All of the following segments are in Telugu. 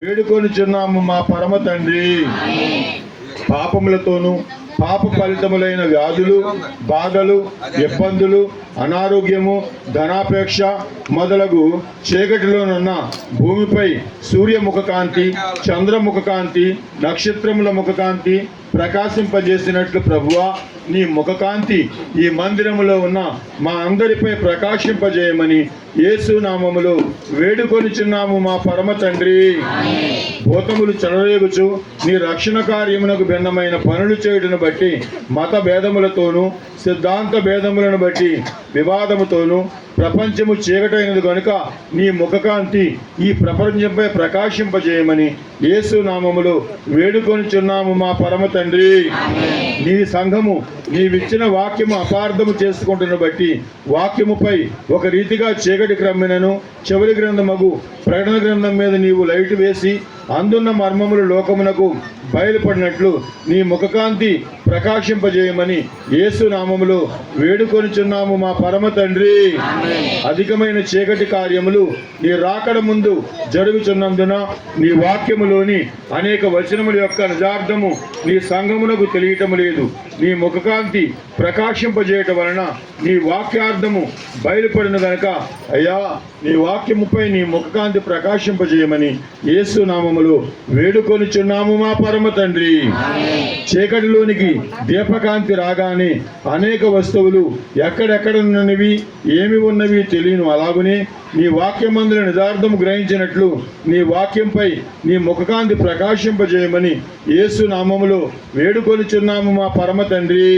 వేడుకొనుచున్నాము మా పరమ తండ్రి. పాపములతోనూ పాప ఫలితములైన వ్యాధులు, బాధలు, ఇబ్బందులు, అనారోగ్యము, ధనాపేక్ష మొదలగు చీకటిలోనున్న భూమిపై సూర్యముఖకాంతి, చంద్రముఖకాంతి, నక్షత్రముల ముఖకాంతి ప్రకాశింపజేసినట్లు ప్రభువా, నీ ముఖకాంతి ఈ మందిరములో ఉన్న మా అందరిపై ప్రకాశింపజేయమని యేసు నామములో వేడుకొనుచున్నాము మా పరమ తండ్రి. భూతములు చెలరేగుచు నీ రక్షణ కార్యమునకు భిన్నమైన పనులు చేయుటను బట్టి మత భేదములతోనూ సిద్ధాంత భేదములను బట్టి వివాదముతోనూ ప్రపంచము చీకటైనది కనుక నీ ముఖకాంతి ఈ ప్రపంచంపై ప్రకాశింపజేయమని యేసు నామములో వేడుకొనుచున్నాము మా పరమ తండ్రి. నీ సంఘము నీవిచ్చిన వాక్యము అపార్థము చేసుకుంటున్న బట్టి వాక్యముపై ఒక రీతిగా చీకటి క్రమ్మినను చివరి గ్రంథమగు ప్రకటన గ్రంథం మీద నీవు లైట్ వేసి అందున్న మర్మములు లోకమునకు బయలుపడినట్లు నీ ముఖకాంతి ప్రకాశింపజేయమని యేసు నామములో వేడుకొనుచున్నాము మా పరమ తండ్రి. అధికమైన చీకటి కార్యములు నీ రాకడ ముందు జరుగుచున్నందున నీ వాక్యములోని అనేక వచనముల యొక్క నిజార్థము నీ సంఘమునకు తెలియటం లేదు. నీ ముఖకాంతి ప్రకాశింపజేయటం వలన నీ వాక్యార్థము బయలుపడిన గనక అయ్యా, నీ వాక్యముపై నీ ముఖకాంతి ప్రకాశింపజేయమని యేసు నామములో వేడుకొనుచున్నాము మా పరమ తండ్రి. చీకటిలోనికి దీపకాంతి రాగానే అనేక వస్తువులు ఎక్కడెక్కడ ఉన్నవి ఏమి ఉన్నవి తెలియను. అలాగునే నీ వాక్యమందుల నిజార్థము గ్రహించినట్లు నీ వాక్యంపై నీ ముఖకాంతి ప్రకాశింపజేయమని యేసు నామములో వేడుకొనుచున్నాము మా పరమ తండ్రి.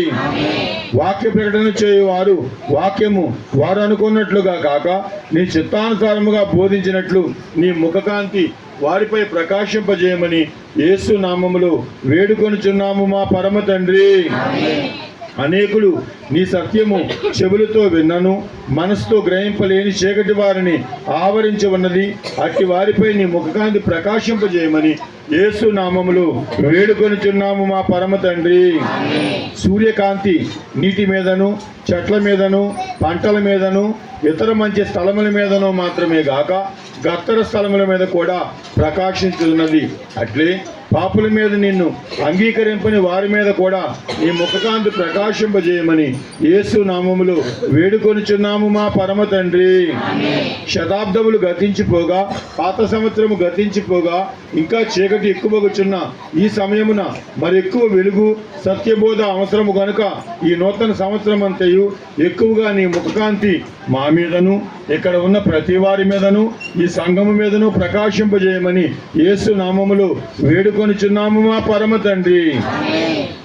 వాక్య ప్రకటన చేయువారు వాక్యము వారు అనుకున్నట్లుగా కాక నీ చిత్తానుసారముగా బోధించినట్లు నీ ముఖకాంతి వారిపై ప్రకాశింపజేయమని యేసు నామములో వేడుకొనుచున్నాము మా పరమ తండ్రి. అనేకులు నీ సత్యము చెవులతో విన్నను మనసుతో గ్రహింపలేని చీకటి వారిని ఆవరించి ఉన్నది. అట్టి వారిపై నీ ముఖకాంతి ప్రకాశింపజేయమని యేసు నామములో వేడుకొనుచున్నాము మా పరమ తండ్రి. సూర్యకాంతి నీటి మీదను చెట్ల మీదను పంటల మీదను ఇతర మంచి స్థలముల మీదను మాత్రమే గాక గత్తర స్థలముల మీద కూడా ప్రకాశించున్నది. అట్లే పాపుల మీద నిన్ను అంగీకరింపని వారి మీద కూడా నీ ముఖకాంతి ప్రకాశింపజేయమని యేసు నామములో వేడుకొనుచున్నాము మా పరమ తండ్రి. శతాబ్దములు గతించిపోగా పాత సంవత్సరము గతించిపోగా ఇంకా చీకటి ఎక్కువగుచున్న ఈ సమయమున మరి ఎక్కువ వెలుగు సత్యబోధ అవసరము కనుక ఈ నూతన సంవత్సరం అంతయు ఎక్కువగా నీ ముఖకాంతి మా మీదను ఇక్కడ ఉన్న ప్రతి వారి మీదను ఈ సంఘము మీదను ప్రకాశింపజేయమని యేసు నామములో వేడుకొనుచున్నాము మా పరమ తండ్రి.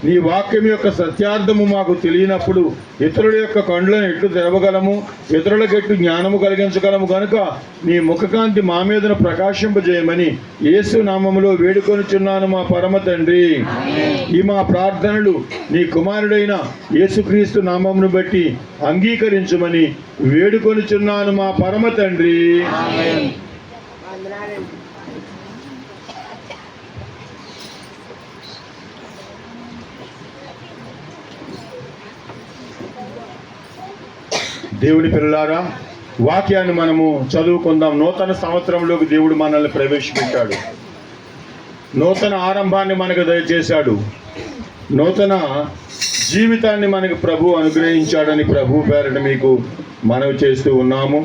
నీ వాక్యం యొక్క సత్యార్థము మాకు తెలియనప్పుడు ఇతరుల యొక్క కండ్లను ఎట్లు తెరవగలము, ఇతరులకు ఎట్లు జ్ఞానము కలిగించగలము కనుక నీ ముఖకాంతి మా మీదను ప్రకాశింపజేయమని యేసు నామములో వేడుకొనుచున్నాను మా పరమ తండ్రి. ఈ మా ప్రార్థనలు నీ కుమారుడైన యేసుక్రీస్తు నామమును బట్టి అంగీకరించుమని వేడుకొనుచున్నాను మా పరమ తండ్రి. దేవుని పిల్లలారా, వాక్యాన్ని మనము చదువుకుందాం. నూతన సంవత్సరంలోకి దేవుడు మనల్ని ప్రవేశపెట్టాడు. నూతన ఆరంభాన్ని మనకు దయచేశాడు. నూతన జీవితాన్ని మనకు ప్రభు అనుగ్రహించాడని ప్రభు పేరట మీకు మనవి చేస్తూ ఉన్నాము.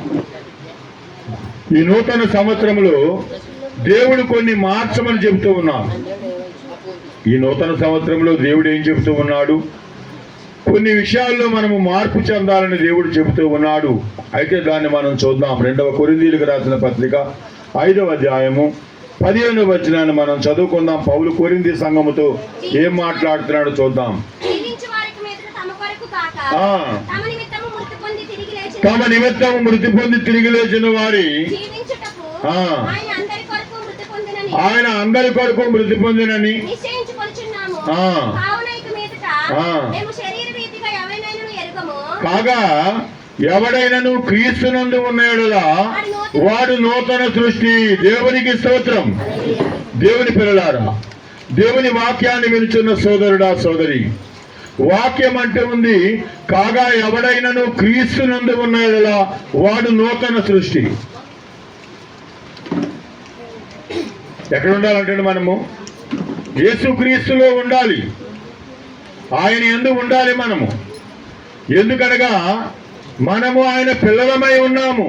ఈ నూతన సంవత్సరంలో దేవుడు కొన్ని మార్చమని చెబుతూ ఉన్నాడు. ఈ నూతన సంవత్సరంలో దేవుడు ఏం చెబుతూ ఉన్నాడు? కొన్ని విషయాల్లో మనము మార్పు చెందాలని దేవుడు చెబుతూ ఉన్నాడు. అయితే దాన్ని మనం చూద్దాం. 2వ కొరింథీయులకు రాసిన పత్రిక 5వ అధ్యాయము 15వ వచనాన్ని మనం చదువుకుందాం. పౌలు కొరింథీ సంఘముతో ఏం మాట్లాడుతున్నాడో చూద్దాం. తమ నిమిత్తము మృతి పొంది తిరిగి లేచిన వారి ఆయన అందరి కొరకు మృతి పొందినని కాగా ఎవడైనను క్రీస్తునందు ఉన్నాడులా వాడు నూతన సృష్టి. దేవునికి స్తోత్రం. దేవుని పిల్లలారా, దేవుని వాక్యాన్ని వినుచున్న సోదరుడా సోదరి, వాక్యం అంటే ఉంది కాగా ఎవడైనను క్రీస్తునందు ఉన్నాడులా వాడు నూతన సృష్టి. ఎక్కడ ఉండాలంటే మనము యేసుక్రీస్తులో ఉండాలి. ఆయన యందు ఉండాలి మనము. ఎందుకనగా మనము ఆయన పిల్లలమై ఉన్నాము.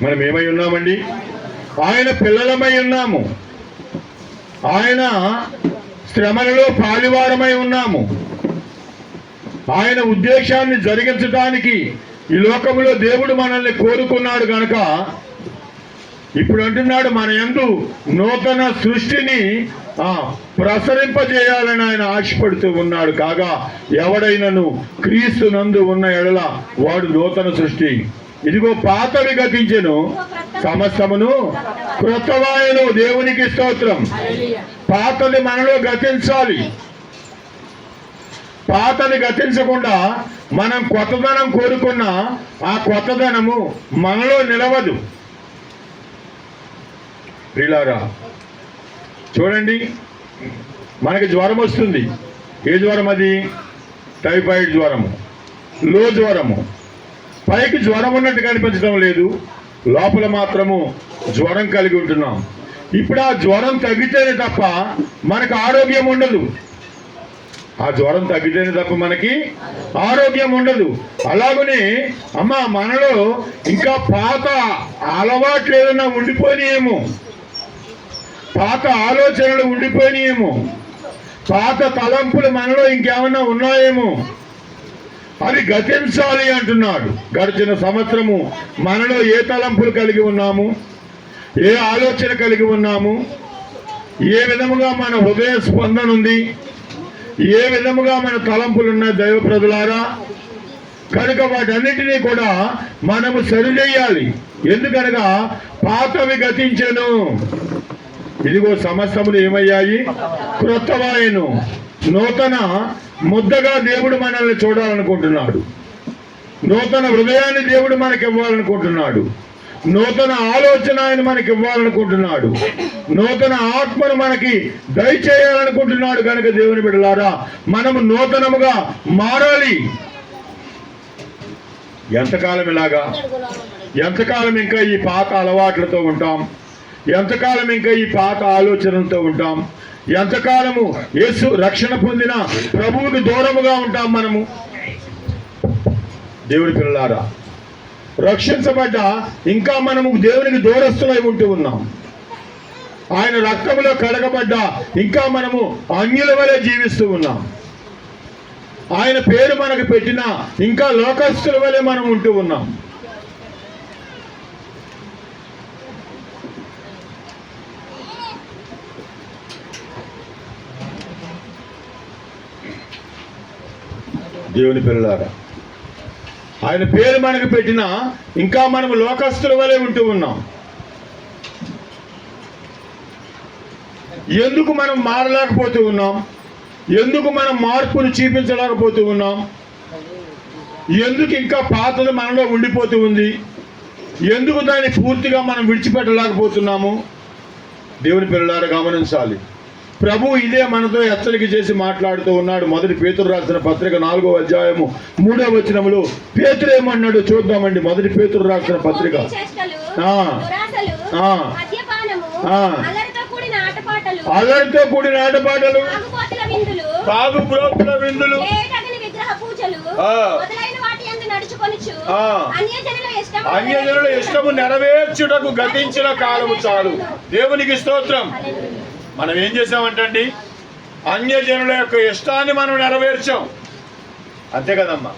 మనం ఏమై ఉన్నామండి? ఆయన పిల్లలమై ఉన్నాము. ఆయన శ్రమలలో పాలివారమై ఉన్నాము. ఆయన ఉద్దేశాన్ని జరిగించడానికి ఈ లోకంలో దేవుడు మనల్ని కోరుకున్నాడు గనక ఇప్పుడు అంటున్నాడు, మన యందు నూతన సృష్టిని ప్రసరింపజేయాలని ఆయన ఆశపడుతూ ఉన్నాడు. కాగా ఎవడైనను క్రీస్తు నందు ఉన్న ఎడల వాడు నూతన సృష్టి. ఇదిగో పాతవి గతించెను, సమస్తమును క్రొత్తవాయను. దేవునికి స్తోత్రం. పాతది మనలో గతించాలి. పాతది గతించకుండా మనం కొత్తదనం కోరుకున్న ఆ కొత్తదనము మనలో నిలవదు. ప్రియులారా, చూడండి, మనకి జ్వరం వస్తుంది. ఏ జ్వరం అది? టైఫాయిడ్ జ్వరము, లో జ్వరము. పైకి జ్వరం ఉన్నట్టు కనిపించడం లేదు, లోపల మాత్రము జ్వరం కలిగి ఉంటున్నాం. ఇప్పుడు ఆ జ్వరం తగ్గితేనే తప్ప మనకు ఆరోగ్యం ఉండదు. ఆ జ్వరం తగ్గితేనే తప్ప మనకి ఆరోగ్యం ఉండదు. అలాగనే మనలో ఇంకా పాత అలవాట్లు ఏదైనా ఉండిపోయినాయేమో, పాత ఆలోచనలు ఉండిపోయినాయేమో, పాత తలంపులు మనలో ఇంకేమన్నా ఉన్నాయేమో, అది గతించాలి అంటున్నాడు. గడిచిన సంవత్సరము మనలో ఏ తలంపులు కలిగి ఉన్నాము, ఏ ఆలోచన కలిగి ఉన్నాము, ఏ విధముగా మన హృదయ స్పందన ఉంది, ఏ విధముగా మన తలంపులు ఉన్నాయి దైవ ప్రజలారా. కనుక వాటన్నిటినీ కూడా మనము సరిచేయాలి. ఎందుకనగా పాతవి గతించెను, ఇదిగో సమస్తములు ఏమయ్యాయి? క్రొత్తవాయను. నూతన ముద్దగా దేవుడు మనల్ని చూడాలనుకుంటున్నాడు. నూతన హృదయాన్ని దేవుడు మనకి ఇవ్వాలనుకుంటున్నాడు. నూతన ఆలోచన ఆయన మనకి ఇవ్వాలనుకుంటున్నాడు. నూతన ఆత్మను మనకి దయచేయాలనుకుంటున్నాడు. కనుక దేవుని బిడ్డలారా, మనము నూతనముగా మారాలి. ఎంతకాలం ఇలాగా? ఎంతకాలం ఇంకా ఈ పాత అలవాట్లతో ఉంటాం? ఎంతకాలం ఇంకా ఈ పాత ఆలోచనలతో ఉంటాం? ఎంతకాలము యేసు రక్షణ పొందిన ప్రభువుకి దూరముగా ఉంటాం మనము? దేవుని పిల్లలారా, రక్షించబడ్డ ఇంకా మనము దేవునికి దూరస్తులై ఉంటూ ఉన్నాం. ఆయన రక్తంలో కడగబడ్డ ఇంకా మనము అన్యుల వలె జీవిస్తూ ఉన్నాం. ఆయన పేరు మనకు పెట్టిన ఇంకా లోకస్తుల వలె మనం ఉంటూ ఉన్నాం. దేవుని పిల్లలారా, ఆయన పేరు మనకు పెట్టిన ఇంకా మనము లోకస్తుల వలె ఉంటూ ఉన్నాం. ఎందుకు మనం మారలేకపోతూ ఉన్నాం? ఎందుకు మనం మార్పును చూపించలేకపోతూ ఉన్నాం? ఎందుకు ఇంకా పాతది మనలో ఉండిపోతూ ఉంది? ఎందుకు దాన్ని పూర్తిగా మనం విడిచిపెట్టలేకపోతున్నాము? దేవుని పిల్లలారా గమనించాలి. ప్రభు ఇదే మనతో హెచ్చరిక చేసి మాట్లాడుతూ ఉన్నాడు. మొదటి పేతురు రాసిన పత్రిక 4వ అధ్యాయము 3వ వచనములో పేతురు ఏమన్నాడు చూద్దామండి. మొదటి పేతురు రాసిన పత్రిక అల్లరితో కూడిన ఆటపాటలు, తాగుబోతుల విందులు, అన్యజనుల ఇష్టము నెరవేర్చుటకు గతించిన కాలము చాలు. దేవునికి స్తోత్రం. మనం ఏం చేసామంటండి? అన్యజనుల యొక్క ఇష్టాన్ని మనం నెరవేర్చాం. అంతే కదమ్మా,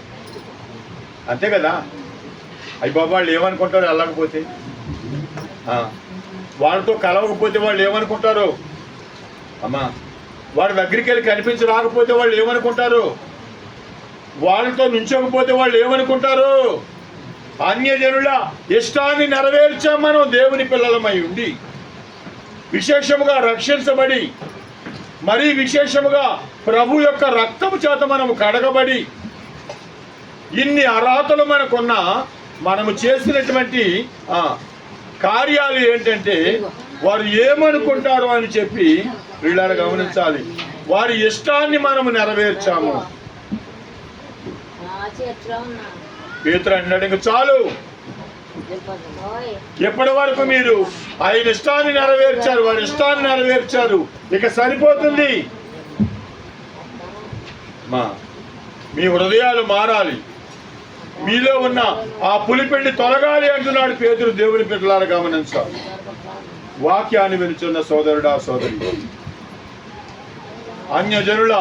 అంతే కదా. అయ్యి బాబా వాళ్ళు ఏమనుకుంటారు వెళ్ళకపోతే, వాళ్ళతో కలవకపోతే వాళ్ళు ఏమనుకుంటారు? అమ్మా వాడి దగ్గరికి వెళ్ళి కనిపించి రాకపోతే వాళ్ళు ఏమనుకుంటారు? వాళ్ళతో నుంచోకపోతే వాళ్ళు ఏమనుకుంటారు? అన్యజనుల ఇష్టాన్ని నెరవేర్చాం మనం దేవుని పిల్లలమై ఉండి, విశేషముగా రక్షించబడి, మరీ విశేషముగా ప్రభు యొక్క రక్తము చేత మనము కడగబడి, ఇన్ని అర్హతలు మనకున్నా మనము చేసినటువంటి కార్యాలు ఏంటంటే వారు ఏమనుకుంటారో అని చెప్పి వీళ్ళని గమనించాలి. వారి ఇష్టాన్ని మనము నెరవేర్చాము. పేతురు అన్నాడు, ఇంక చాలు, ఎప్పటి వరకు మీరు ఆయన ఇష్టాన్ని నెరవేర్చారు, వారి ఇష్టాన్ని నెరవేర్చారు, ఇక సరిపోతుంది. మీ హృదయాలు మారాలి, మీలో ఉన్న ఆ పులిపిండి తొలగాలి అంటున్నాడు పేతురు. దేవుని బిడ్డలారా గమనించాలి. వాక్యాన్ని వినుచున్న సోదరుడా సోదరి, అన్యజనుల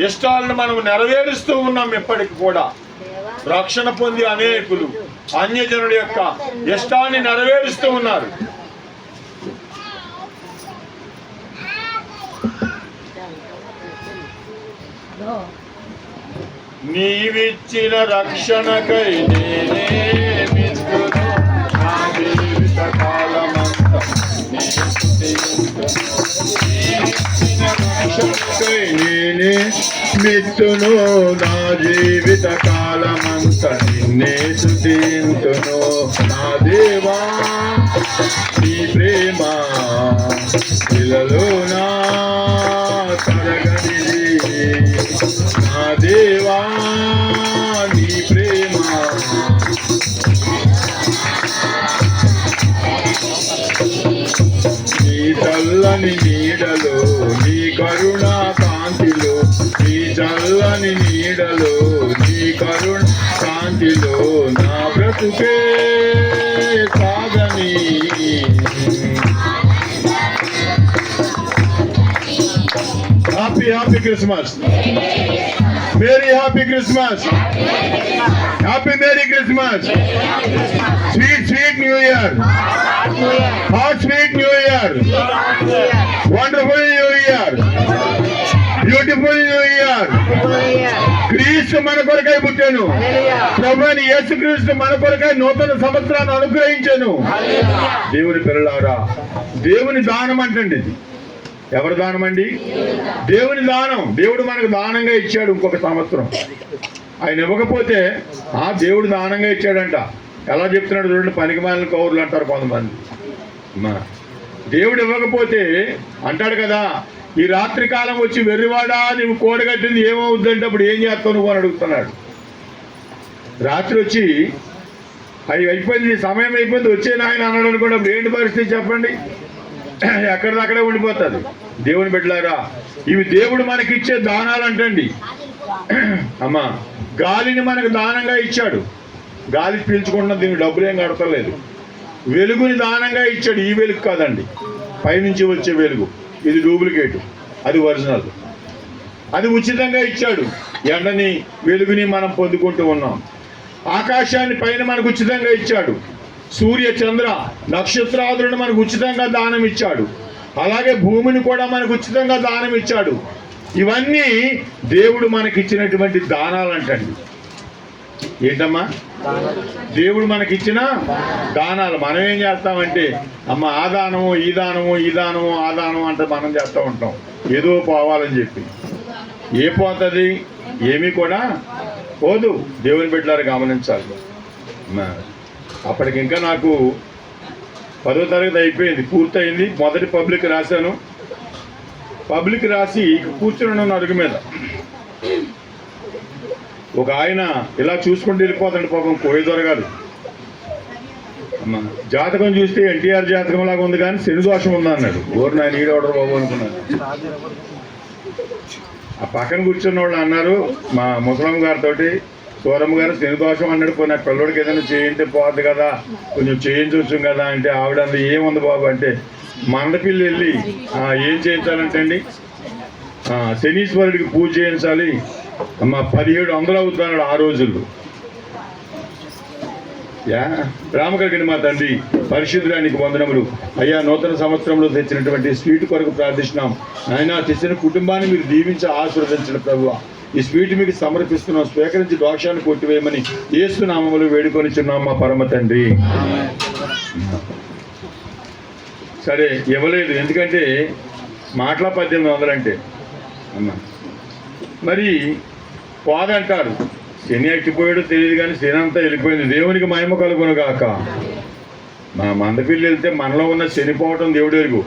ఇష్టాలను మనం నెరవేరుస్తూ ఉన్నాం. ఎప్పటికి కూడా రక్షణ పొంది అనేకులు అన్యజనుల యొక్క ఇష్టాన్ని నెరవేరుస్తూ ఉన్నారు. నీవిచ్చిన రక్షణకై నేనే మిత్రును, నా జీవిత కాలమంతా నీవిచ్చిన రక్షణకై నేనే మిత్రును, నా జీవిత కాలమంతా నిన్నే స్తుతింతును. నా దేవా నీ ప్రేమ ఇలలోనా తరగనిది, నా దేవా నీ ప్రేమ నీ చల్లని నీడలో, నీ కరుణా కాంతిలో, నీ చల్లని నీడలో, నీ కరుణ కాంతిలో నా బ్రతుకే సాగని. Happy Christmas. Merry Happy Christmas. Happy Merry Christmas. Sweet New Year. Hot sweet New Year. Wonderful New Year. Beautiful New Year. క్రీస్తు మన కొరకై పుట్టాను. ప్రభువైన యేసుక్రీస్తు మన కొరకై నూతన సంవత్సరాన్ని అనుగ్రహించాను. దేవుని పిల్లలారా, దేవుని దానం అంటండి. ఇది ఎవరి దానం అండి? దేవుని దానం. దేవుడు మనకు దానంగా ఇచ్చాడు ఇంకొక సంవత్సరం. ఆయన ఇవ్వకపోతే దేవుడు దానంగా ఇచ్చాడంట. ఎలా చెప్తున్నాడు చూడండి, పనికిమాలిన కౌరులు అంటారు కొంతమంది. దేవుడు ఇవ్వకపోతే అంటాడు కదా, ఈ రాత్రి కాలం వచ్చి వెర్రివాడా నువ్వు కోడగట్టింది ఏమవుద్దంటే అప్పుడు ఏం చేస్తావు నువ్వు అని అడుగుతున్నాడు. రాత్రి వచ్చి అయిపోయింది, సమయం అయిపోయింది, వచ్చే నాయన అన్నాడు అనుకోండి, అప్పుడు ఏంటి పరిస్థితి చెప్పండి? ఎక్కడిదక్కడే ఉండిపోతుంది. దేవుని బిడ్డలారా, ఇవి దేవుడు మనకిచ్చే దానాలు అంటండి. అమ్మా, గాలిని మనకు దానంగా ఇచ్చాడు. గాలి పీల్చుకుంటున్న దీనికి డబ్బులు ఏం కడతలేదు. వెలుగుని దానంగా ఇచ్చాడు. ఈ వెలుగు కాదండి, పైనుంచి వచ్చే వెలుగు. ఇది డూప్లికేట్, అది ఒరిజినల్. అది ఉచితంగా ఇచ్చాడు. ఎండని వెలుగుని మనం పొందుకుంటూ ఉన్నాం. ఆకాశాన్ని పైన మనకు ఉచితంగా ఇచ్చాడు. సూర్య చంద్ర నక్షత్రాదులను మనకు ఉచితంగా దానం ఇచ్చాడు. అలాగే భూమిని కూడా మనకు ఉచితంగా దానం ఇచ్చాడు. ఇవన్నీ దేవుడు మనకిచ్చినటువంటి దానాలు అంటండి. ఏంటమ్మా? దేవుడు మనకిచ్చిన దానాలు. మనం ఏం చేస్తామంటే, అమ్మ ఆ దానము ఈ దానము ఈ దానము ఆ దానము అంటే మనం చేస్తూ ఉంటాం, ఏదో పోవాలని చెప్పి. ఏ పోతుంది? ఏమీ కూడా పోదు. దేవుని బిడ్డలారా గమనించాలి. అప్పటికి ఇంకా నాకు 10వ తరగతి అయిపోయింది, పూర్తయింది. మొదటి పబ్లిక్ రాశాను. పబ్లిక్ రాసి కూర్చుని అడుగు మీద ఒక ఆయన ఇలా చూసుకుంటూ వెళ్ళిపోతాడు. పాపం కోయదొర గారు జాతకం చూస్తే ఎన్టీఆర్ జాతకం లాగా ఉంది కానీ శని దోషం ఉందా అన్నాడు. ఓరు నా నీడవడరు బాబు అనుకున్నాను. ఆ పక్కన కూర్చున్న వాళ్ళు అన్నారు, మా ముసలమ్మ గారితో, సూరమ్మ గారు శని దోషం అన్నాడు, పోయి నా పిల్లడికి ఏదైనా చేయింటే పోద్ది కదా, కొంచెం చేయించవచ్చు కదా అంటే, ఆవిడ అంత ఏముంది బాబు అంటే, మందపిల్లి వెళ్ళి ఏం చేయించాలంటే అండి, శనీశ్వరుడికి పూజ చేయించాలి అమ్మ, 1700 అవుతున్నాడు ఆ రోజుల్లో. రామకల్కిని మా తండ్రి పరిశుద్ధుడానికి వందనములు. అయ్యా, నూతన సంవత్సరంలో తెచ్చినటువంటి స్వీట్ కొరకు ప్రార్థిస్తున్నాం. ఆయన తెచ్చిన కుటుంబాన్ని మీరు దీవించి ఆశీర్వదించిన ప్రభువా, ఈ స్వీట్ మీకు సమర్పిస్తున్నాం. స్వీకరించి దోషాన్ని కొట్టివేయమని యేసు నామములో వేడుకొనిచున్నాం మా పరమ తండ్రి. సరే, ఇవ్వలేదు, ఎందుకంటే మాటల 1800 అంటే అమ్మ మరి పోదంటారు. శని ఎక్కిపోయాడో తెలియదు కానీ శని అంతా వెళ్ళిపోయింది. దేవునికి మహిమ కలుగును గాక. మా మందపిల్లి వెళ్తే మనలో ఉన్న శనిపోవటం దేవుడు ఎరుగు.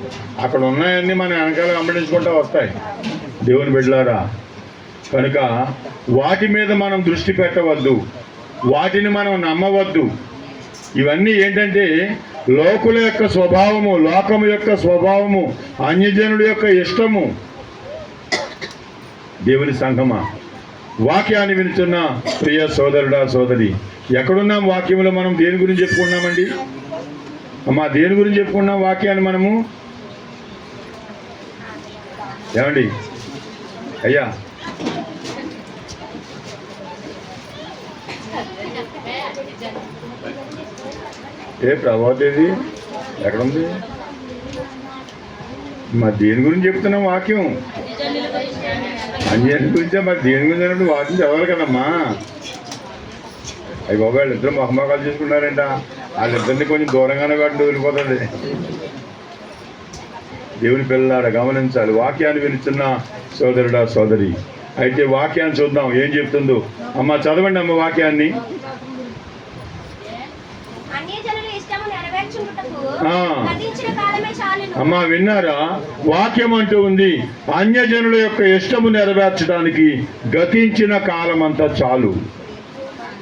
అక్కడ ఉన్నాయన్నీ మన వెనకాల వెంబడించుకుంటూ వస్తాయి. దేవుని బిడ్డలారా, కనుక వాటి మీద మనం దృష్టి పెట్టవద్దు, వాటిని మనం నమ్మవద్దు. ఇవన్నీ ఏంటంటే లోకుల యొక్క స్వభావము, లోకము యొక్క స్వభావము, అన్యజనుడి యొక్క ఇష్టము. దేవుని సంఘమా, వాక్యాన్ని వినుతున్న ప్రియ సోదరుడా సోదరి, ఎక్కడున్నాం వాక్యంలో? మనం దేని గురించి చెప్పుకున్నామండి? అమ్మా, దేని గురించి చెప్పుకున్నాం వాక్యాన్ని మనము? ఏమండి అయ్యా? ఏ ప్రభావతేది ఎక్కడుంది? మరి దేని గురించి చెప్తున్నాం వాక్యం? అన్యాయం గురించే. మరి దేని గురించి అన్నప్పుడు వాక్యం చదవాలి కదమ్మా. అయ్యి బాబు, వాళ్ళిద్దరు మొహమ్మకాలు చేసుకున్నారంట. వాళ్ళిద్దరిని కొంచెం దూరంగానే వాటిని వదిలిపోతుంది. దేవుని పిల్లలాడ గమనించాలి. వాక్యాన్ని వినుచున్న సోదరుడా సోదరి, అయితే వాక్యాన్ని చూద్దాం ఏం చెప్తుందో. అమ్మ చదవండి అమ్మ వాక్యాన్ని. అమ్మా విన్నారా? వాక్యం అంటూ ఉంది, అన్యజనుల యొక్క ఇష్టము నెరవేర్చడానికి గతించిన కాలం అంతా చాలు.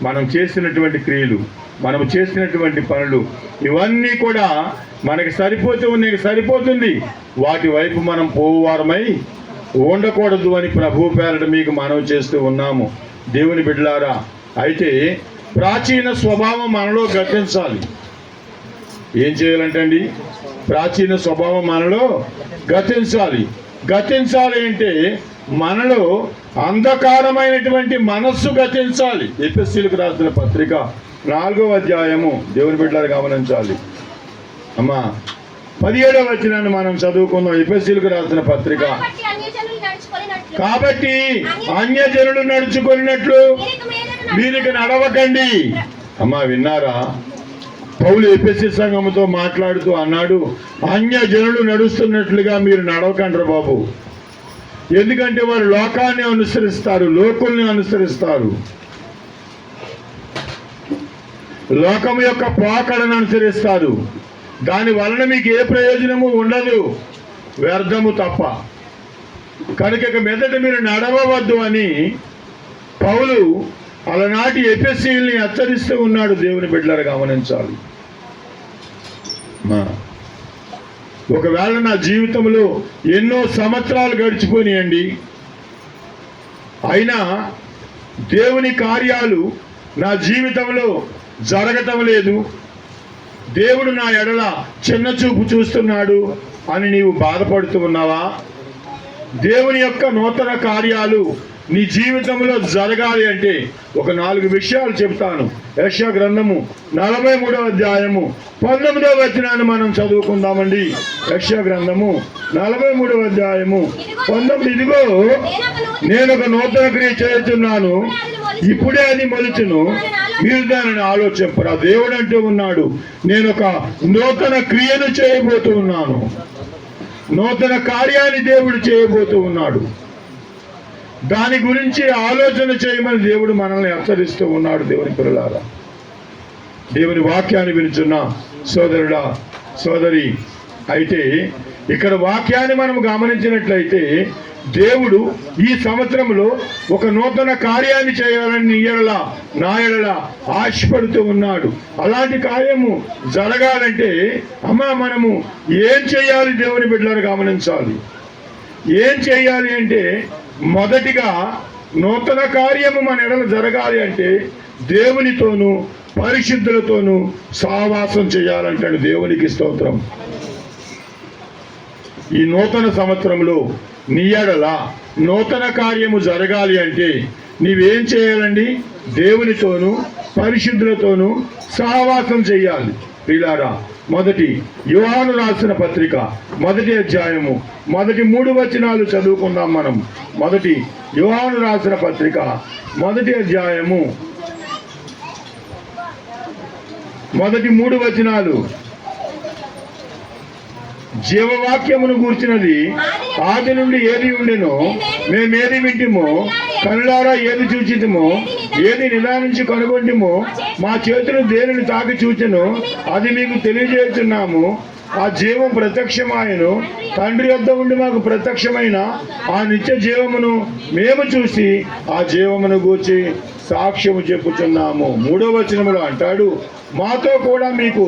మనం చేసినటువంటి క్రియలు, మనం చేసినటువంటి పనులు, ఇవన్నీ కూడా మనకి సరిపోతుంది. వాటి వైపు మనం పోవారమై ఉండకూడదు అని ప్రభు పేరట మీకు మనవి చేస్తూ ఉన్నాము దేవుని బిడ్డలారా. అయితే ప్రాచీన స్వభావం మనలో గతించాలి. ఏం చేయాలంటండి? ప్రాచీన స్వభావం మనలో గతించాలి అంటే మనలో అంధకారమైనటువంటి మనస్సు గతించాలి. ఎఫెసీయులకు రాసిన పత్రిక 4వ అధ్యాయము దేవుని బిడ్డలారా గమనించాలి. అమ్మా 17వ వచనాన్ని మనం చదువుకుందాం. ఎఫెసీయులకు రాసిన పత్రిక. కాబట్టి అన్యజనులు నడుచుకున్నట్లు వీరికి నడవకండి. అమ్మా విన్నారా? పౌలు ఎఫెసీ సంఘముతో మాట్లాడుతూ అన్నాడు, అన్యజనులు నడుస్తున్నట్లుగా మీరు నడవకండి బాబు. ఎందుకంటే వారు లోకాన్ని అనుసరిస్తారు, లోకుల్ని అనుసరిస్తారు, లోకము యొక్క పోకడను అనుసరిస్తారు. దాని వలన మీకు ఏ ప్రయోజనము ఉండదు, వ్యర్థము తప్ప. కనుక మీదట మీరు నడవవద్దు అని పౌలు అలనాటి ఎఫెసీయుల్ని హెచ్చరిస్తూ ఉన్నాడు. దేవుని బిడ్డలారా గమనించాలి. ఒకవేళ నా జీవితంలో ఎన్నో సంవత్సరాలు గడిచిపోయినాయండి, అయినా దేవుని కార్యాలు నా జీవితంలో జరగటం లేదు, దేవుడు నా ఎడల చిన్న చూపు చూస్తున్నాడు అని నీవు బాధపడుతూ ఉన్నావా? దేవుని యొక్క నూతన కార్యాలు నీ జీవితంలో జరగాలి అంటే ఒక 4 విషయాలు చెప్తాను. యెషయా గ్రంథము 43వ అధ్యాయము 19వ వచనాన్ని మనం చదువుకుందామండి. యెషయా గ్రంథము 43వ అధ్యాయము 19. ఇదిగో నేను ఒక నూతన క్రియ చేస్తున్నాను, ఇప్పుడే అది మొలుచును, మీరు దానిని ఆలోచింపరా. దేవుడు అంటూ ఉన్నాడు, నేను ఒక నూతన క్రియను చేయబోతూ ఉన్నాను, నూతన కార్యాన్ని దేవుడు చేయబోతూ ఉన్నాడు. దాని గురించి ఆలోచన చేయమని దేవుడు మనల్ని హెచ్చరిస్తూ ఉన్నాడు. దేవుని పిల్లలారా, దేవుని వాక్యాన్ని వినుచున్న సోదరుడా సోదరి, అయితే ఇక్కడ వాక్యాన్ని మనం గమనించినట్లయితే దేవుడు ఈ సంవత్సరంలో ఒక నూతన కార్యాన్ని చేయాలని నా ఎడల ఆశపడుతూ ఉన్నాడు. అలాంటి కార్యము జరగాలంటే మనము ఏం చేయాలి? దేవుని బిడ్డలను గమనించాలి. ఏం చేయాలి అంటే, మొదటిగా నూతన కార్యము మన ఎడల జరగాలి అంటే దేవునితోనూ పరిశుద్ధులతోనూ సహవాసం చేయాలంటాడు. దేవునికి స్తోత్రం. ఈ నూతన సంవత్సరంలో నీ ఎడల నూతన కార్యము జరగాలి అంటే నీవేం చేయాలండి? దేవునితోనూ పరిశుద్ధులతోనూ సహవాసం చేయాలి. ప్రియులారా, మొదటి యోహాను రాసిన పత్రిక 1వ అధ్యాయము మొదటి 3 వచనాలు చదువుకుందాం మనం. మొదటి యోహాను రాసిన పత్రిక 1వ అధ్యాయము మొదటి 3 వచనాలు. జీవవాక్యమును గూర్చినది ఆది నుండి ఏది ఉండెనో మేమేది వింటిమో, కనులారా ఏది చూచితమో, ఏది నిదానించి కనుగొంటిమో, మా చేతులు దేనిని తాకి చూచెనో అది మీకు తెలియజేస్తున్నాము. ఆ జీవం ప్రత్యక్షమాయను, తండ్రి యొద్ద ఉండి మాకు ప్రత్యక్షమైన ఆ నిత్య జీవమును మేము చూసి ఆ జీవమును గూర్చి సాక్ష్యము చెప్పుచున్నాము. 3వ వచనములో అంటాడు, మాతో కూడా మీకు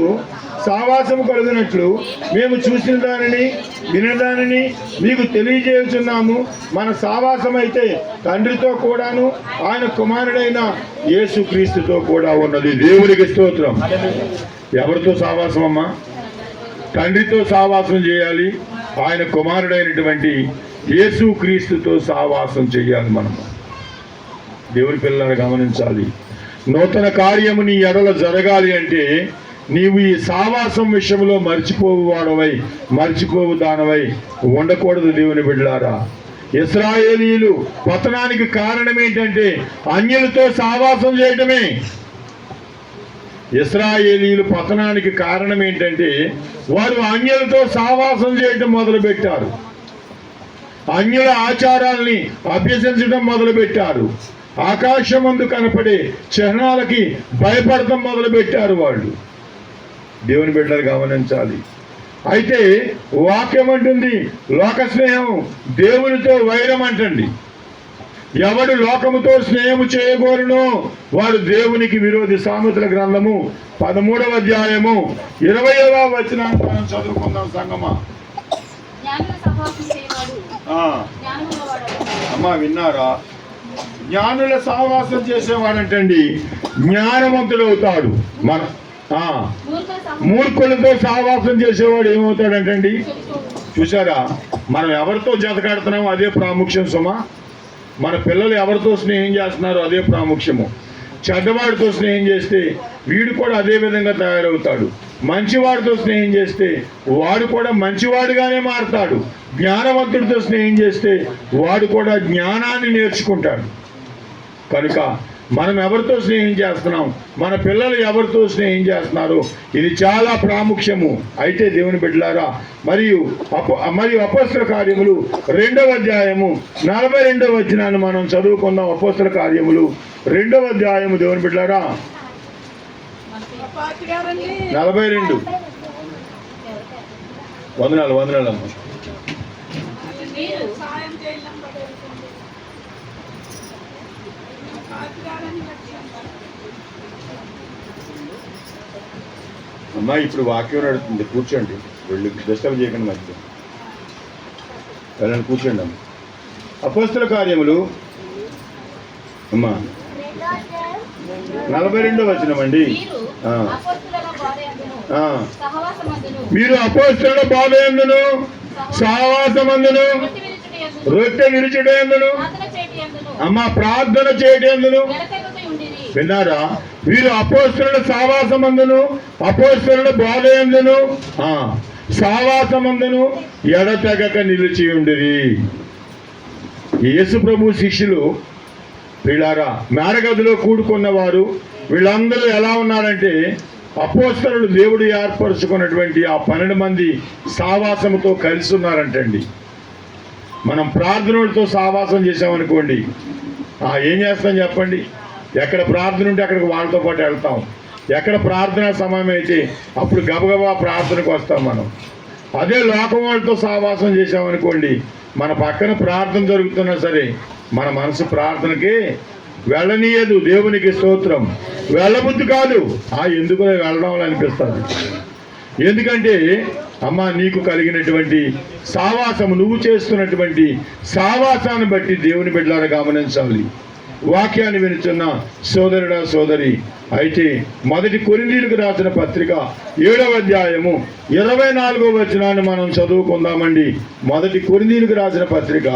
సావాసము కలుగునట్లు మేము చూసిన దానిని విన్న దానిని మీకు తెలియజేయుచున్నాము. మన సావాసం అయితే తండ్రితో కూడాను ఆయన కుమారుడైన యేసుక్రీస్తుతో కూడా ఉన్నది. దేవునికి స్తోత్రం. ఎవరితో సావాసం అమ్మా? తండ్రితో సావాసం చేయాలి. ఆయన కుమారుడైనటువంటి యేసుక్రీస్తుతో సావాసం చేయాలి. మనం దేవుని పిల్లలను గమనించాలి. నూతన కార్యము నీ ఎడల జరగాలి అంటే నీవు ఈ సావాసం విషయంలో మర్చిపోవు దానవై ఉండకూడదు. దేవుని బిడ్డలారా, ఇశ్రాయేలీయులు పతనానికి కారణం ఏంటంటే అన్యులతో సావాసం చేయటమే. ఇశ్రాయేలీయులు పతనానికి కారణం ఏంటంటే వారు అన్యులతో సావాసం చేయటం మొదలుపెట్టారు. అన్యుల ఆచారాల్ని అభ్యసించడం మొదలుపెట్టారు. ఆకాశమందు కనపడే చిహ్నాలకి భయపడటం మొదలుపెట్టారు వాళ్ళు. దేవుని బిడ్డలు గమనించాలి. అయితే వాక్యం అంటుంది లోక స్నేహం దేవునితో వైరం అంటండి. ఎవడు లోకముతో స్నేహము చేయగోరునో వాడు దేవునికి విరోధి. సామెతల గ్రంథము 13వ అధ్యాయము 20వ వచనాన్ని మనం చదువుకుందాం సంగమా. అమ్మా విన్నారా? జ్ఞానుల సహవాసం చేసేవాడంటండి జ్ఞానవంతుడు అవుతాడు. మూర్ఖులతో సహవాసం చేసేవాడు ఏమవుతాడంటండి? చూసారా, మనం ఎవరితో జతకాడుతున్నామో అదే ప్రాముఖ్యం సుమా. మన పిల్లలు ఎవరితో స్నేహం చేస్తున్నారో అదే ప్రాముఖ్యము. చెడ్డవాడితో స్నేహం చేస్తే వీడు కూడా అదే విధంగా తయారవుతాడు. మంచివాడితో స్నేహం చేస్తే వాడు కూడా మంచివాడుగానే మారుతాడు. జ్ఞానవంతుడితో స్నేహం చేస్తే వాడు కూడా జ్ఞానాన్ని నేర్చుకుంటాడు. కనుక మనం ఎవరితో స్నేహం చేస్తున్నాం, మన పిల్లలు ఎవరితో స్నేహం చేస్తున్నారు, ఇది చాలా ప్రాముఖ్యము. అయితే దేవుని బిడ్డలారా, మరియు అపోస్తల కార్యములు 2వ అధ్యాయము 42వ వచనాన్ని మనం చదువుకుందాం. అపోస్తల కార్యములు 2వ అధ్యాయము దేవుని బిడ్డలారా 42. వందనాలు అమ్మ. అమ్మా ఇప్పుడు వాక్యం నడుతుంది, కూర్చోండి. వెళ్ళి డిస్టర్బ్ చేయకండి. మధ్య వెళ్ళండి, కూర్చోండి అమ్మ. అపోస్తల కార్యములు అమ్మా 42వ వచనం అండి. మీరు అపోస్తలుల బోధ యందును సహవాసమందును రొట్టె విరుచుట యందును అమ్మా ప్రార్థన చేయట యందును. విన్నారా? వీరు అపోస్తలుల సహవాసమందును అపోస్తలుల బోధ యందును సహవాసమందును ఎడతెగక నిలిచి ఉండిరి. యేసు ప్రభు శిష్యులు వీళ్ళారా మేడగదిలో కూడుకున్నవారు వీళ్ళందరూ ఎలా ఉన్నారంటే అపోస్తలులు దేవుడు ఏర్పరచుకున్నటువంటి ఆ 12 మంది సావాసముతో కలిసి ఉన్నారంటండి. మనం ప్రార్థనలతో సావాసం చేసామనుకోండి, ఏం చేస్తాం చెప్పండి? ఎక్కడ ప్రార్థన ఉంటే అక్కడికి వాళ్ళతో పాటు వెళ్తాం. ఎక్కడ ప్రార్థనా సమయం అయితే అప్పుడు గబగబా ప్రార్థనకు వస్తాం మనం. అదే లోకం వాళ్ళతో సావాసం చేసామనుకోండి, మన పక్కన ప్రార్థన జరుగుతున్నా సరే మన మనసు ప్రార్థనకి వెళ్ళనీయదు. దేవునికి స్తోత్రం. వెళ్ళబుద్ధి కాదు, ఎందుకు వెళ్ళడం అనిపిస్తుంది. ఎందుకంటే అమ్మ నీకు కలిగినటువంటి సావాసము, నువ్వు చేస్తున్నటువంటి సావాసాన్ని బట్టి దేవుని బిడ్డలారా గమనించాలి. వాక్యాన్ని వినుచున్న సోదరుడా సోదరి, అయితే 1 కొరింథీయులకు రాసిన పత్రిక 7వ అధ్యాయము 24వ వచనాన్ని మనం చదువుకుందామండి. 1 కొరింథీయులకు రాసిన పత్రిక.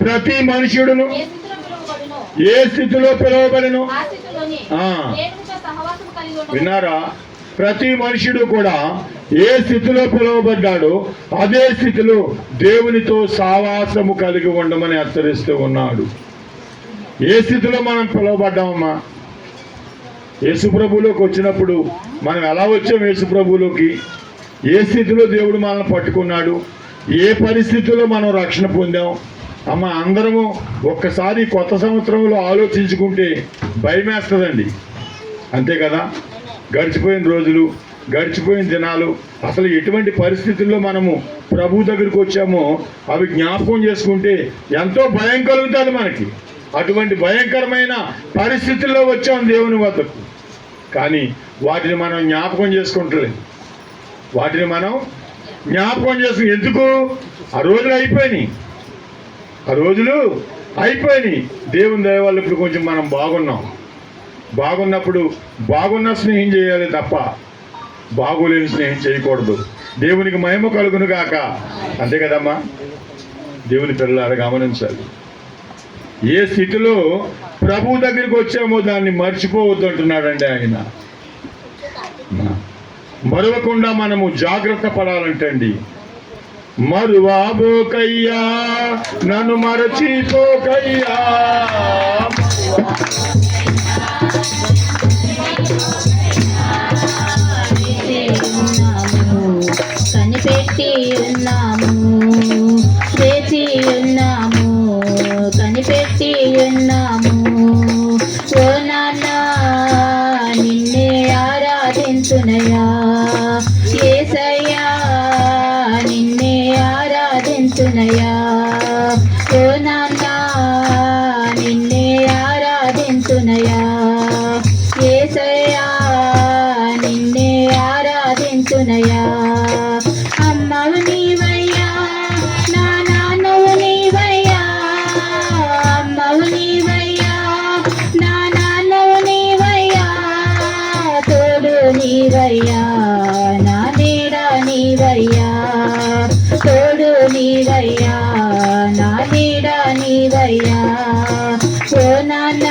ప్రతి మనుషుడును ఏ స్థితిలో పిలువబడిను. విన్నారా? ప్రతి మనుషుడు కూడా ఏ స్థితిలో పిలువబడ్డాడో అదే స్థితిలో దేవునితో సావాసము కలిగి ఉండమని హెచ్చరిస్తూ ఉన్నాడు. ఏ స్థితిలో మనం పిలువబడ్డామమ్మా? యేసుప్రభులోకి వచ్చినప్పుడు మనం ఎలా వచ్చాం? యేసుప్రభులోకి ఏ స్థితిలో దేవుడు మనల్ని పట్టుకున్నాడు? ఏ పరిస్థితుల్లో మనం రక్షణ పొందాం? అమ్మ అందరము ఒక్కసారి కొత్త సంవత్సరంలో ఆలోచించుకుంటే భయమేస్తుందండి. అంతే కదా? గడిచిపోయిన రోజులు గడిచిపోయిన దినాలు, అసలు ఎటువంటి పరిస్థితుల్లో మనము ప్రభు దగ్గరికి వచ్చామో అవి జ్ఞాపకం చేసుకుంటే ఎంతో భయం కలుగుతుంది మనకి. అటువంటి భయంకరమైన పరిస్థితుల్లో వచ్చాం దేవుని వద్దకు, కానీ వాటిని మనం జ్ఞాపకం చేసుకుంటలేదు. వాటిని మనం జ్ఞాపకం చేసుకుని ఎందుకు? ఆ రోజులు అయిపోయినాయి, ఆ రోజులు అయిపోయినాయి. దేవుని దయ వల్ల ఇప్పుడు కొంచెం మనం బాగున్నాం. బాగున్నప్పుడు బాగున్న స్నేహం చేయాలి తప్ప బాగోలేని స్నేహం చేయకూడదు. దేవునికి మహిమ కలుగును గాక. అంతే కదమ్మా, దేవుని పిల్లలారా గమనించాలి. ఏ స్థితిలో ప్రభు దగ్గరికి వచ్చామో దాన్ని మర్చిపోవద్దు అంటున్నాడండి ఆయన. మరవకుండా మనము జాగ్రత్త పడాలంటండి. మరువాబోకయ్యా, నన్ను మరచిపోకయ్యా. కనిపెట్టి ఉన్నాము, వేచి ఉన్నాము, కనిపెట్టి ఉన్నాము. ఓ నాన్న నిన్నే ఆరాధించునయా, యేసయ్యా నిన్నే ఆరాధించునయా. ఓ నాన్న నిన్నే ఆరాధించునయా, యేసయ్యా నిన్నే ఆరాధించునయా. అమ్మవు నీవయ్యా, నా నాన్నవు నీవయ్యా. అమ్మవు నీవయ్యా, నా నాన్నవు నీవయ్యా. తోడు నీవయ్యా, నా నీడ నీవయ్యా. తోడు నీవయ్యా, నా నీడ నీవయ్యా. ఓ నాన్న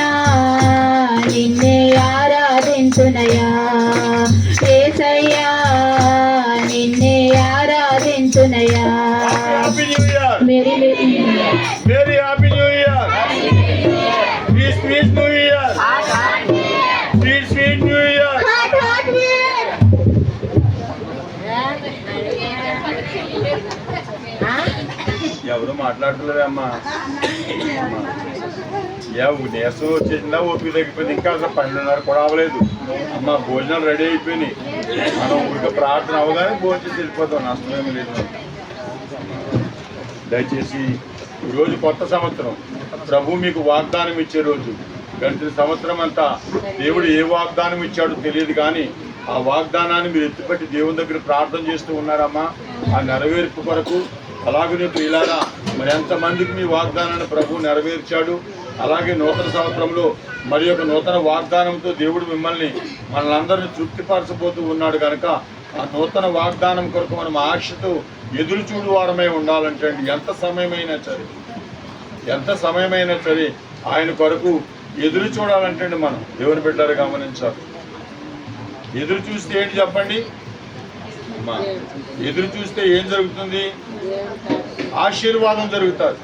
నిన్నే ఆరాధించునయా, యేసయ్యా నిన్నే ఆరాధించునయా. Very happy new year. Sweet new year. Sweet new year. ఎవరు మాట్లాడలేదమ్మా. నీరసం వచ్చేసిందా, ఓపిక తగ్గిపోయింది. ఇంకా అసలు 12:30 కూడా అవ్వలేదు అమ్మ. భోజనాలు రెడీ అయిపోయినాయి. మనం ఊరిక ప్రార్థన అవ్వగానే భోజనం వెళ్ళిపోతాం, నష్టమేమి లేదు. దయచేసి ఈరోజు కొత్త సంవత్సరం, ప్రభు మీకు వాగ్దానం ఇచ్చే రోజు. గడిచిన సంవత్సరం అంతా దేవుడు ఏ వాగ్దానం ఇచ్చాడో తెలియదు, కానీ ఆ వాగ్దానాన్ని మీరు ఎత్తిపట్టి దేవుని దగ్గర ప్రార్థన చేస్తూ ఉన్నారమ్మా. ఆ నెరవేర్పు కొరకు అలాగే ఇలాగా మరి ఎంతమందికి మీ వాగ్దానాన్ని ప్రభు నెరవేర్చాడు. అలాగే నూతన సంవత్సరంలో మరి ఒక నూతన వాగ్దానంతో దేవుడు మిమ్మల్ని మనలందరినీ తృప్తిపరచబోతూ ఉన్నాడు కనుక ఆ నూతన వాగ్దానం కొరకు మనం ఆశతో ఎదురు చూడు వారమై ఉండాలంటే ఎంత సమయమైనా సరే ఆయన కొరకు ఎదురు చూడాలంటే మనం దేవుని బిడ్డలు గమనించాలి. ఎదురు చూస్తే ఏంటి చెప్పండి అమ్మా? ఎదురు చూస్తే ఏం జరుగుతుంది? ఆశీర్వాదం జరుగుతుంది.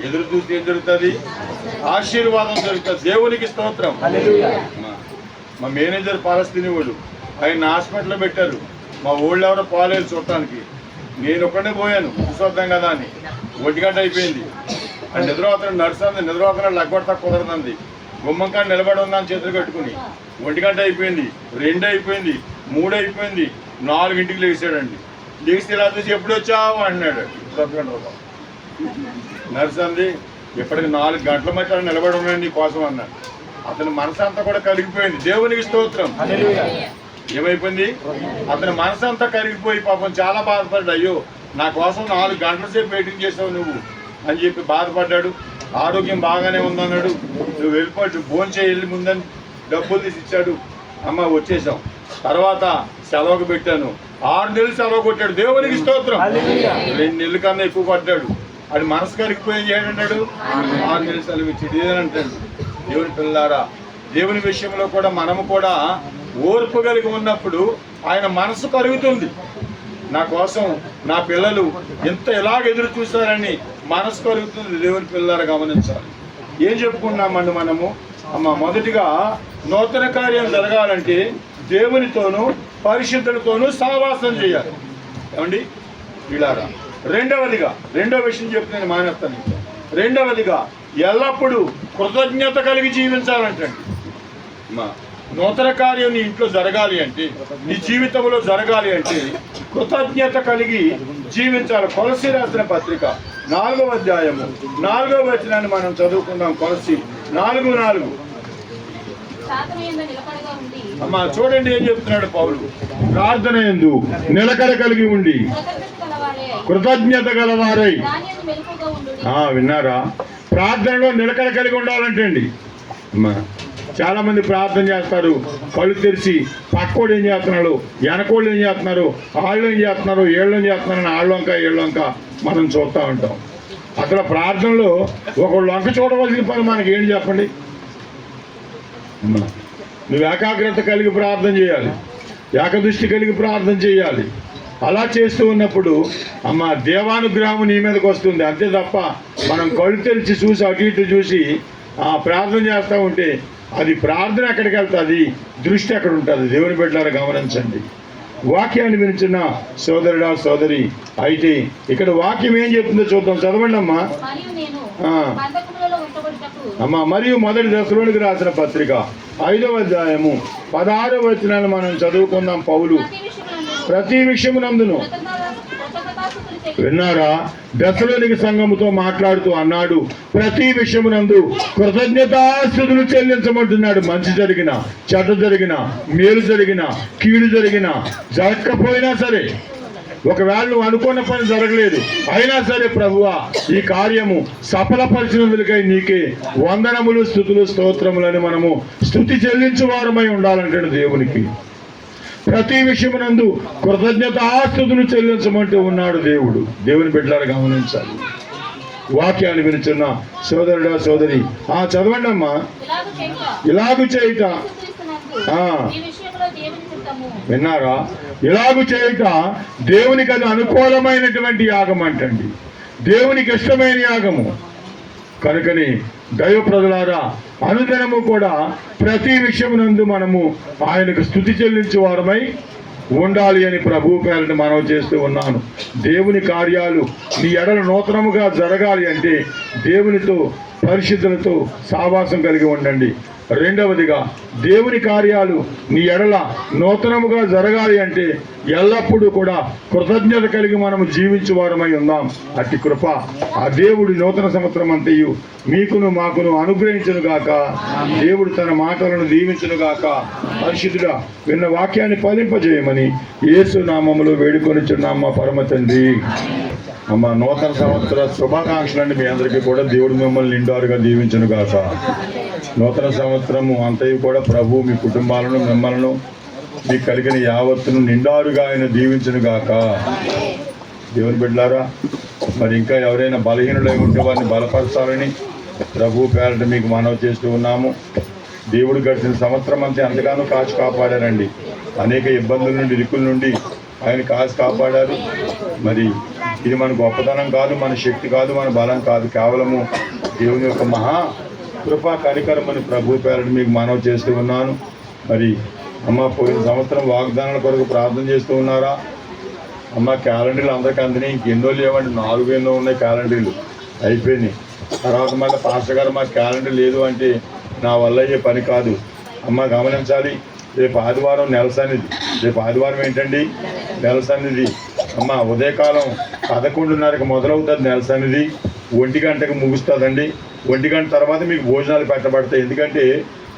ఎదురు చూస్తే ఏం జరుగుతుంది? ఆశీర్వాదం జరుగుతుంది. దేవునికి స్తోత్రం. మా మేనేజర్ పాలస్తీనివాడు, ఆయన హాస్పిటల్లో పెట్టారు. మా ఊళ్ళో ఎవరో పోలేదు చూడటానికి. నేను ఒక్కడే పోయాను, చూసొద్దాం కదా అని. 1 గంట అయిపోయింది. అండ్ నిద్రపోతున్నాడు, నడుస్తుంది. నిద్రపోతున్నాడు, లెగ్గొడతా కుదరదంది. గుమ్మంకాడ నిలబడి ఉందని చేతులు కట్టుకుని 1 గంట అయిపోయింది, 2 అయిపోయింది, 3 అయిపోయింది, 4ంటికి లేచాడండి. లేచి ఇలా చూసి ఎప్పుడు వచ్చావు అన్నాడు. నడుస్తుంది. ఇప్పటికి 4 గంటల మధ్య నిలబడి ఉన్నాడు నీ కోసం అన్నాడు. అతని మనసు అంతా కూడా కరిగిపోయింది. దేవునికి స్తోత్రం. ఏమైపోయింది? అతని మనసు అంతా కరిగిపోయి పాపం చాలా బాధపడ్డాడు. అయ్యో నా కోసం 4 గంటల సేపు వెయిటింగ్ చేసావు నువ్వు అని చెప్పి బాధపడ్డాడు. ఆరోగ్యం బాగానే ఉందన్నాడు. నువ్వు వెళ్ళిపోయి భోంచే వెళ్ళి ముందని డబ్బులు తీసి ఇచ్చాడు. అమ్మ వచ్చేసాం. తర్వాత సెలవుకు పెట్టాను. 6 నెలలు సెలవు కొట్టాడు. దేవునికి స్తోత్రం. 2 నెలల కన్నా ఎక్కువ పడ్డాడు. అది మనసు కరిగిపోయి ఏం చేయడంటాడు? 6 నెలలు సెలవు ఇచ్చేది ఏదంటాడు. దేవుని పిల్లారా, దేవుని విషయంలో కూడా మనము కూడా ఓర్పు కలిగి ఉన్నప్పుడు ఆయన మనసు కరుగుతుంది. నా కోసం నా పిల్లలు ఎంత ఎలాగ ఎదురు చూస్తారని మనసు కలుగుతుంది. దేవుని పిల్లలు గమనించాలి. ఏం చెప్పుకున్నామండి మనము? అమ్మ, మొదటిగా నూతన కార్యం జరగాలంటే దేవునితోనూ పరిశుద్ధులతోనూ సహవాసం చేయాలి. ఏమండి వీళ్ళారా? రెండో విషయం చెప్తే నేను మానేస్తాను. రెండవదిగా ఎల్లప్పుడూ కృతజ్ఞత కలిగి జీవించాలంటండి. నూతన కార్యం నీ ఇంట్లో జరగాలి అంటే, నీ జీవితంలో జరగాలి అంటే కృతజ్ఞత కలిగి జీవించాలి. కొలసి రాసిన పత్రిక 4వ అధ్యాయము 4వ వచనాన్ని మనం చదువుకుందాం. కొలసి 4:4. సాధనయందు నిలకడగా ఉండి అమ్మా చూడండి ఏం చెప్తున్నాడు పౌలు. ప్రార్థన యందు నిలకడ కలిగి ఉండి కృతజ్ఞత గలవారే కృతజ్ఞత గలవారై. దానియందు మెలకువగా ఉండుడి. విన్నారా? ప్రార్థనలో నిలకడ కలిగి ఉండాలంటండి. అమ్మా చాలా మంది ప్రార్థన చేస్తారు కళ్ళు తెరిచి, పక్కోడు ఏం చేస్తున్నాడు, వెనకోళ్ళు ఏం చేస్తున్నారు, వాళ్ళు ఏం చేస్తున్నారు, ఏళ్ళు ఏం చేస్తున్నారని ఏళ్ళొంక మనం చూస్తూ ఉంటాం. అక్కడ ప్రార్థనలో ఒకళ్ళు వంక చూడవలసిన పని మనకి ఏంటి చెప్పండి? నువ్వు ఏకాగ్రత కలిగి ప్రార్థన చేయాలి, ఏకదృష్టి కలిగి ప్రార్థన చేయాలి. అలా చేస్తూ ఉన్నప్పుడు దేవానుగ్రహం నీ మీదకి వస్తుంది. అంతే తప్ప మనం కళ్ళు తెరిచి చూసి అటు ఇటు చూసి ప్రార్థన చేస్తూ ఉంటే అది ప్రార్థన ఎక్కడికి వెళ్తుంది, దృష్టి ఎక్కడ ఉంటుంది? దేవుని బిడ్డలారా గమనించండి. వాక్యాన్ని వినిచిన సోదరుడా సోదరి అయితే ఇక్కడ వాక్యం ఏం చెప్తుందో చూద్దాం. చదవండి అమ్మా. మరియు నేను ఆ. బంధకములలో ఉంచబడుటకు మరియు మొదటి దశలోనికి రాసిన పత్రిక 5వ అధ్యాయము 16వ వచనాన్ని మనం చదువుకుందాం. పౌలు ప్రతి విషయమునందును కృతజ్ఞతాస్తుతులు చెల్లించుచు విన్నారా? దశలోనికి సంఘముతో మాట్లాడుతూ అన్నాడు, ప్రతి విషయమునందు కృతజ్ఞతాస్తుతులు చెల్లించమంటున్నాడు. మంచి జరిగిన, చెడ్డ జరిగిన, మేలు జరిగిన, కీడు జరిగిన, జరగకపోయినా సరే, ఒకవేళ నువ్వు అనుకున్న పని జరగలేదు అయినా సరే, ప్రభువా ఈ కార్యము సఫలపరిచినందుకై నీకే వందనములు, స్తుతులు, స్తోత్రములని మనము స్తుతి చెల్లించు వారమై ఉండాలంటాడు దేవునికి. ప్రతి విషయమునందు కృతజ్ఞతాస్తుతులు చెల్లించమంటూ ఉన్నాడు దేవుడు. దేవుని బిడ్డలారా గమనించాలి. వాక్యాన్ని వినుచున్న సోదరుడా సోదరి చదవండి అమ్మా. ఇలాగు చేయుట ఈ విషయంలో దేవుని చిత్తము. విన్నారా? ఇలాగు చేయుట దేవునికి అది అనుకూలమైనటువంటి యాగం అంటండి, దేవునికి ఇష్టమైన యాగము. కనుకని దైవ ప్రజలారా అనుదినము కూడా ప్రతి విషయమునందు మనము ఆయనకు స్తుతి చెల్లించే వారమై ఉండాలి అని ప్రభు పేరట మనవి చేస్తూ ఉన్నాను. దేవుని కార్యాలు నీ ఎడల నూతనముగా జరగాలి అంటే దేవునితో, పరిశుద్ధులతో సావాసం కలిగి ఉండండి. రెండవదిగా దేవుని కార్యాలు నీ ఎడల నూతనముగా జరగాలి అంటే ఎల్లప్పుడూ కూడా కృతజ్ఞత కలిగి మనము జీవించు వారమై ఉందాం. అట్టి కృప ఆ దేవుడు నూతన సంవత్సరం అంతయు మీకును మాకును అనుగ్రహించును గాక. దేవుడు తన మాటలను దీవించును గాక. పరిశుద్ధుడా విన్న వాక్యాన్ని ఫలింపజేయమని యేసు నామములో వేడుకొనిచున్నాం మా పరమ తండ్రి. నూతన సంవత్సర శుభాకాంక్షలండి మీ అందరికీ కూడా. దేవుడు మిమ్మల్ని నిండారుగా దీవించును గాక. నూతన సంవత్సరము అంతయు కూడా ప్రభు మీ కుటుంబాలను, మిమ్మల్ని, మీకు కలిగిన యావత్తును నిండారుగా ఆయన దీవించును గాక. దేవుని బిడ్డలారా మరి ఇంకా ఎవరైనా బలహీనులై ఉంటే వారిని బలపరచాలని ప్రభు పేరట మీకు మనవి చేస్తూ ఉన్నాము. దేవుడు గడిచిన సంవత్సరం అంతా ఎంతగానో కాచి కాపాడారండి. అనేక ఇబ్బందుల నుండి, ఇరుకుల నుండి ఆయన కాచి కాపాడారు. మరి ఇది మన గొప్పతనం కాదు, మన శక్తి కాదు, మన బలం కాదు, కేవలము దేవుని యొక్క మహా కృపా కనికరమని ప్రభు పేరట మీకు మనవి చేస్తూ ఉన్నాను. మరి పోయిన సంవత్సరం వాగ్దానాల కొరకు ప్రార్థన చేస్తూ ఉన్నారా? క్యాలెండర్లు అందరికీ అందినాయి. ఇంకెన్నో లేవండి, 4 ఎన్నో ఉన్నాయి క్యాలెండర్లు, అయిపోయినాయి. తర్వాత మళ్ళీ పాస్టర్ గారు మాకు క్యాలెండర్ లేదు అంటే నా వల్ల అయ్యే పని కాదు. గమనించాలి. రేపు ఆదివారం నెల సన్నిధి. రేపు ఆదివారం ఏంటండి? నెల సన్నిధి. ఉదయకాలం 11:30కి మొదలవుతుంది నెల సన్నిధి. 1 గంటకు ముగుస్తుందండి. 1 గంట తర్వాత మీకు భోజనాలు పెట్టబడతాయి. ఎందుకంటే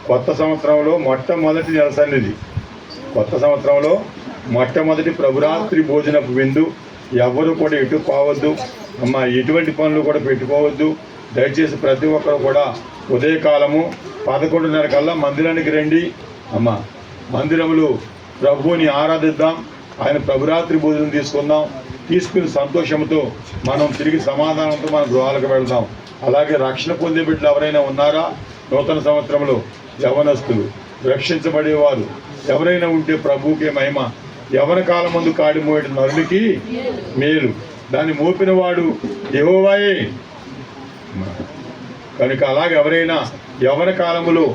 కొత్త సంవత్సరంలో మొట్టమొదటి నెల సన్నిధి, కొత్త సంవత్సరంలో మొట్టమొదటి ప్రభురాత్రి భోజనపు విందు. ఎవరు కూడా ఎటు పోవద్దు, ఎటువంటి పనులు కూడా పెట్టుకోవద్దు. దయచేసి ప్రతి ఒక్కరు కూడా ఉదయకాలము 11:30 కల్లా మందిరానికి రండి. మందిరములో ప్రభువుని ఆరాధిద్దాం. ఆయన ప్రభురాత్రి భోజనం తీసుకుందాం. తీసుకుని సంతోషంతో మనం తిరిగి సమాధానంతో మన గృహాలకు వెళ్దాం. అలాగే రక్షణ పొందే బిడ్డలు ఎవరైనా ఉన్నారా? నూతన సంవత్సరంలో యవనస్తులు, రక్షించబడేవారు ఎవరైనా ఉంటే ప్రభువుకే మహిమ. యవన కాలం ముందు కాడి మోయట నరునికి మేలు, దాన్ని మోపినవాడు యెహోవాయే. కనుక అలాగే ఎవరైనా యవన కాలములో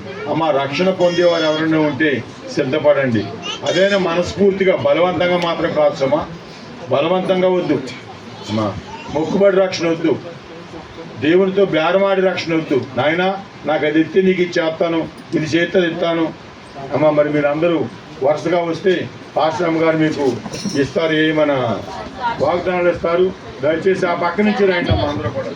రక్షణ పొందేవారు ఎవరైనా ఉంటే సిద్ధపడండి. అదైనా మనస్ఫూర్తిగా, బలవంతంగా మాత్రం కాదు. బలవంతంగా వద్దు. మొక్కుబడి రక్షణ వద్దు, దేవునితో బేరమాడి రక్షణ వద్దు. నాయన నాకు అది ఇస్తే నీకు ఇది చేస్తాను, ఇది చేస్తే ఇస్తాను, అమ్మ మరి మీరు అందరూ వరుసగా వస్తే పాశ్రమ గారు మీకు ఇస్తారు, మన వాగ్దానాలు ఇస్తారు. దయచేసి ఆ పక్క నుంచి రండి అమ్మ అందరూ కూడా.